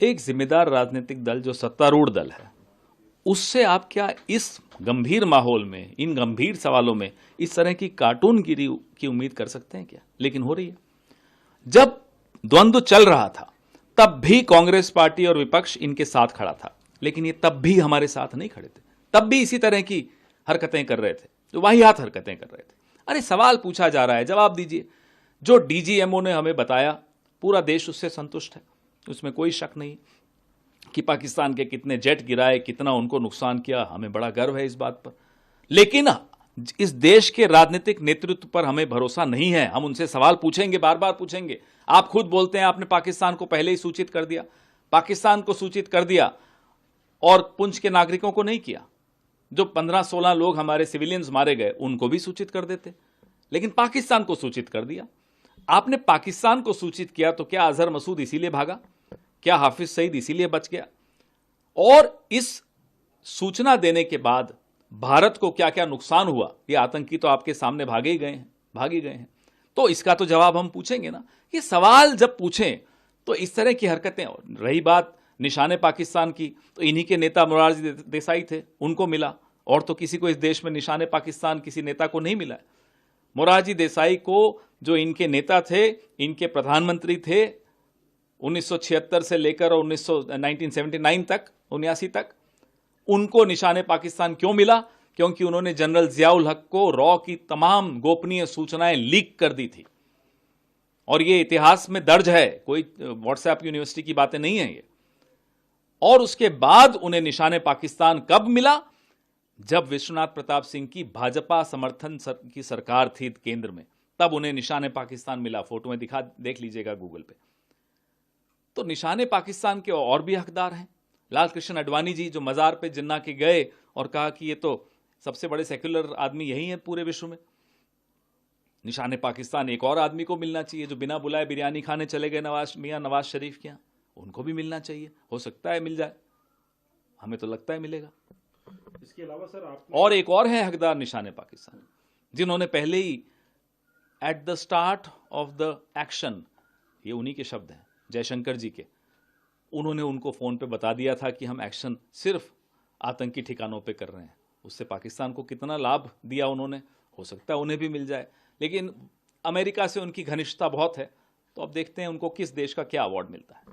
एक जिम्मेदार राजनीतिक दल जो सत्तारूढ़ दल है, उससे आप क्या इस गंभीर माहौल में, इन गंभीर सवालों में इस तरह की कार्टूनगिरी की उम्मीद कर सकते हैं क्या? लेकिन हो रही है। जब द्वंद्व चल रहा था तब भी कांग्रेस पार्टी और विपक्ष इनके साथ खड़ा था, लेकिन ये तब भी हमारे साथ नहीं खड़े थे, तब भी इसी तरह की हरकतें कर रहे थे, जो वाहियात हरकतें कर रहे थे। अरे सवाल पूछा जा रहा है, जवाब दीजिए। जो डीजीएमओ ने हमें बताया, पूरा देश उससे संतुष्ट है, उसमें कोई शक नहीं कि पाकिस्तान के कितने जेट गिराए, कितना उनको नुकसान किया, हमें बड़ा गर्व है इस बात पर। लेकिन इस देश के राजनीतिक नेतृत्व पर हमें भरोसा नहीं है। हम उनसे सवाल पूछेंगे, बार बार पूछेंगे। आप खुद बोलते हैं आपने पाकिस्तान को पहले ही सूचित कर दिया, पाकिस्तान को सूचित कर दिया और पुंछ के नागरिकों को नहीं किया। जो 15-16 लोग हमारे सिविलियंस मारे गए उनको भी सूचित कर देते, लेकिन पाकिस्तान को सूचित कर दिया। आपने पाकिस्तान को सूचित किया तो क्या अजहर मसूद इसीलिए भागा? क्या हाफिज सईद इसीलिए बच गया? और इस सूचना देने के बाद भारत को क्या क्या नुकसान हुआ, ये आतंकी तो आपके सामने भाग ही गए हैं। तो इसका तो जवाब हम पूछेंगे ना। ये सवाल जब पूछें तो इस तरह की हरकतें। रही बात निशाने पाकिस्तान की, तो इन्हीं के नेता मोरारजी देसाई थे, उनको मिला, और तो किसी को इस देश में निशाने पाकिस्तान किसी नेता को नहीं मिला है। मोरारजी देसाई को, जो इनके नेता थे, इनके प्रधानमंत्री थे 1976 से लेकर 1979 तक, 79 तक, उनको निशाने पाकिस्तान क्यों मिला? क्योंकि उन्होंने जनरल जियाउल हक को रॉ की तमाम गोपनीय सूचनाएं लीक कर दी थी, और ये इतिहास में दर्ज है, कोई व्हाट्सएप यूनिवर्सिटी की बातें नहीं है ये। और उसके बाद उन्हें निशाने पाकिस्तान कब मिला? जब विश्वनाथ प्रताप सिंह की भाजपा समर्थन की सरकार थी केंद्र में, तब उन्हें निशाने पाकिस्तान मिला। फोटो में देख लीजिएगा गूगल पे। तो निशाने पाकिस्तान के और भी हकदार हैं। लाल कृष्ण आडवाणी जी, जो मजार पे जिन्ना के गए और कहा कि ये तो सबसे बड़े सेक्युलर आदमी यही है पूरे विश्व में। निशाने पाकिस्तान एक और आदमी को मिलना चाहिए, जो बिना बुलाए बिरयानी खाने चले गए मियां नवाज शरीफ के यहाँ, उनको भी मिलना चाहिए। हो सकता है मिल जाए, हमें तो लगता है मिलेगा। इसके अलावा सर और एक और है हकदार निशाने पाकिस्तान, जिन्होंने पहले ही at the start of the action, ये उन्हीं के शब्द हैं, जयशंकर जी के, उन्होंने उनको फोन पे बता दिया था कि हम एक्शन सिर्फ आतंकी ठिकानों पे कर रहे हैं। उससे पाकिस्तान को कितना लाभ दिया उन्होंने, हो सकता है उन्हें भी मिल जाए। लेकिन अमेरिका से उनकी घनिष्ठता बहुत है, तो अब देखते हैं उनको किस देश का क्या अवार्ड मिलता है।